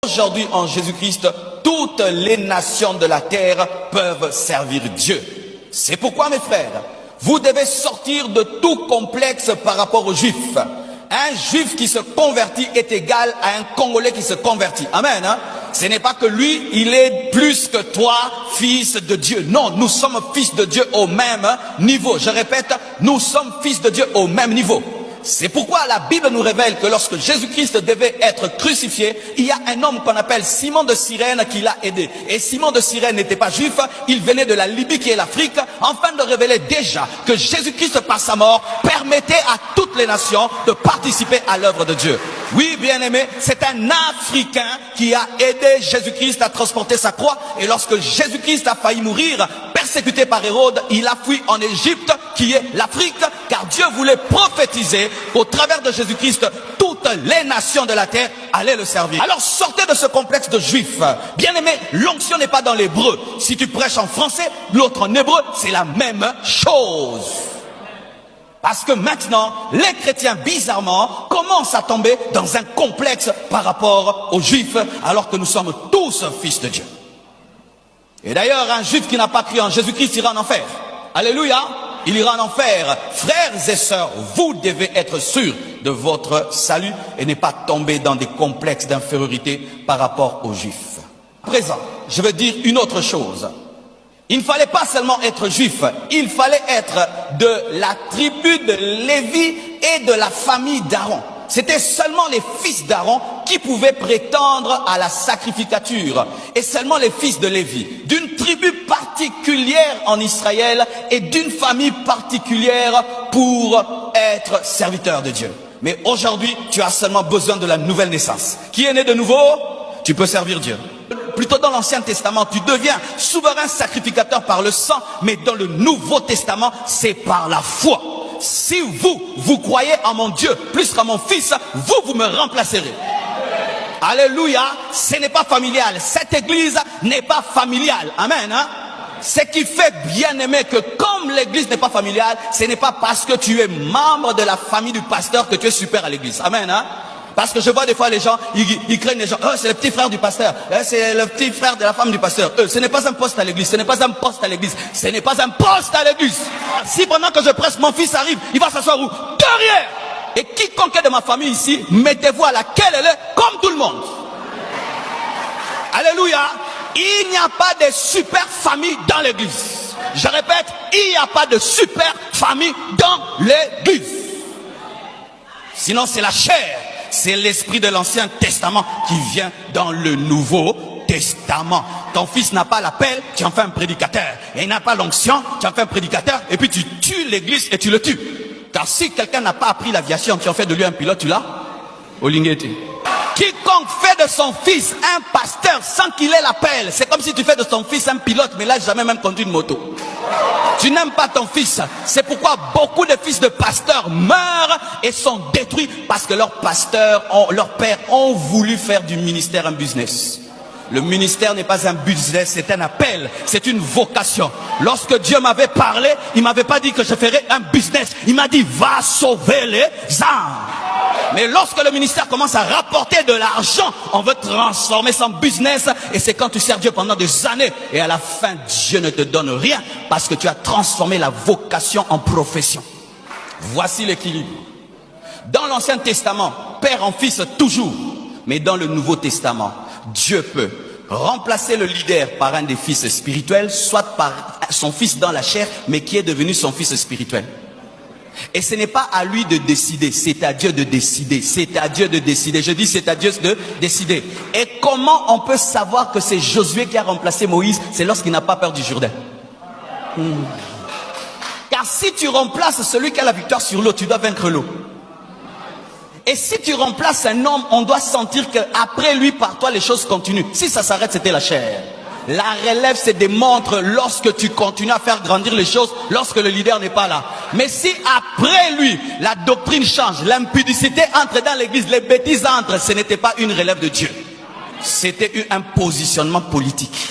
Aujourd'hui, en Jésus-Christ, toutes les nations de la terre peuvent servir Dieu. C'est pourquoi, mes frères, vous devez sortir de tout complexe par rapport aux Juifs. Un Juif qui se convertit est égal à un Congolais qui se convertit. Amen. Hein? Ce n'est pas que lui, il est plus que toi, fils de Dieu. Non, nous sommes fils de Dieu au même niveau. Je répète, nous sommes fils de Dieu au même niveau. C'est pourquoi la Bible nous révèle que lorsque Jésus-Christ devait être crucifié, il y a un homme qu'on appelle Simon de Cyrène qui l'a aidé. Et Simon de Cyrène n'était pas juif, il venait de la Libye qui est l'Afrique, afin de révéler déjà que Jésus-Christ par sa mort permettait à toutes les nations de participer à l'œuvre de Dieu. Oui, bien-aimé, c'est un Africain qui a aidé Jésus-Christ à transporter sa croix. Et lorsque Jésus-Christ a failli mourir, persécuté par Hérode, il a fui en Égypte, qui est l'Afrique, car Dieu voulait prophétiser qu'au travers de Jésus-Christ, toutes les nations de la terre allaient le servir. Alors sortez de ce complexe de juifs. Bien-aimé, l'onction n'est pas dans l'hébreu. Si tu prêches en français, l'autre en hébreu, c'est la même chose. Parce que maintenant, les chrétiens, bizarrement, commencent à tomber dans un complexe par rapport aux juifs, alors que nous sommes tous fils de Dieu. Et d'ailleurs, un juif qui n'a pas cru en Jésus-Christ ira en enfer. Alléluia, il ira en enfer. Frères et sœurs, vous devez être sûrs de votre salut et ne pas tomber dans des complexes d'infériorité par rapport aux juifs. À présent, je veux dire une autre chose. Il ne fallait pas seulement être juif, il fallait être de la tribu de Lévi et de la famille d'Aaron. C'était seulement les fils d'Aaron qui pouvaient prétendre à la sacrificature. Et seulement les fils de Lévi, d'une tribu particulière en Israël et d'une famille particulière pour être serviteur de Dieu. Mais aujourd'hui, tu as seulement besoin de la nouvelle naissance. Qui est né de nouveau? Tu peux servir Dieu. Plutôt dans l'Ancien Testament, tu deviens souverain sacrificateur par le sang, mais dans le Nouveau Testament, c'est par la foi. Si vous croyez en mon Dieu plus qu'en mon Fils, vous me remplacerez. Alléluia, ce n'est pas familial. Cette église n'est pas familiale. Amen. Hein? Ce qui fait bien aimer que comme l'église n'est pas familiale, ce n'est pas parce que tu es membre de la famille du pasteur que tu es super à l'église. Amen. Hein? Parce que je vois des fois les gens, ils craignent les gens. Oh, c'est le petit frère du pasteur. C'est le petit frère de la femme du pasteur. Ce n'est pas un poste à l'église. Ce n'est pas un poste à l'église. Ce n'est pas un poste à l'église. Si pendant que je presse, mon fils arrive, il va s'asseoir où? Derrière. Et quiconque est de ma famille ici, mettez-vous à laquelle elle est, comme tout le monde. Alléluia. Il n'y a pas de super famille dans l'église. Je répète, il n'y a pas de super famille dans l'église. Sinon, c'est la chair. C'est l'esprit de l'Ancien Testament qui vient dans le Nouveau Testament. Ton fils n'a pas l'appel, tu en fais un prédicateur. Et il n'a pas l'onction, tu en fais un prédicateur. Et puis tu tues l'église et tu le tues. Car si quelqu'un n'a pas appris l'aviation, tu en fais de lui un pilote, tu l'as au Lingeti. Quiconque fait de son fils un pasteur sans qu'il ait l'appel, c'est comme si tu fais de ton fils un pilote, mais là jamais même conduit une moto. Tu n'aimes pas ton fils. C'est pourquoi beaucoup de fils de pasteurs meurent et sont détruits parce que leurs pasteurs, leurs pères ont voulu faire du ministère un business. Le ministère n'est pas un business, c'est un appel, c'est une vocation. Lorsque Dieu m'avait parlé, il m'avait pas dit que je ferais un business. Il m'a dit, va sauver les âmes. Mais lorsque le ministère commence à rapporter de l'argent, on veut transformer son business. Et c'est quand tu sers Dieu pendant des années. Et à la fin, Dieu ne te donne rien parce que tu as transformé la vocation en profession. Voici l'équilibre. Dans l'Ancien Testament, père en fils toujours. Mais dans le Nouveau Testament, Dieu peut remplacer le leader par un des fils spirituels, soit par son fils dans la chair, mais qui est devenu son fils spirituel. Et ce n'est pas à lui de décider, c'est à Dieu de décider, c'est à Dieu de décider. Je dis c'est à Dieu de décider. Et comment on peut savoir que c'est Josué qui a remplacé Moïse? C'est lorsqu'il n'a pas peur du Jourdain. Car si tu remplaces celui qui a la victoire sur l'eau, tu dois vaincre l'eau. Et si tu remplaces un homme, on doit sentir qu'après lui, par toi, les choses continuent. Si ça s'arrête, c'était la chair. La relève se démontre lorsque tu continues à faire grandir les choses, lorsque le leader n'est pas là. Mais si après lui, la doctrine change, l'impudicité entre dans l'église, les bêtises entrent, ce n'était pas une relève de Dieu. C'était un positionnement politique.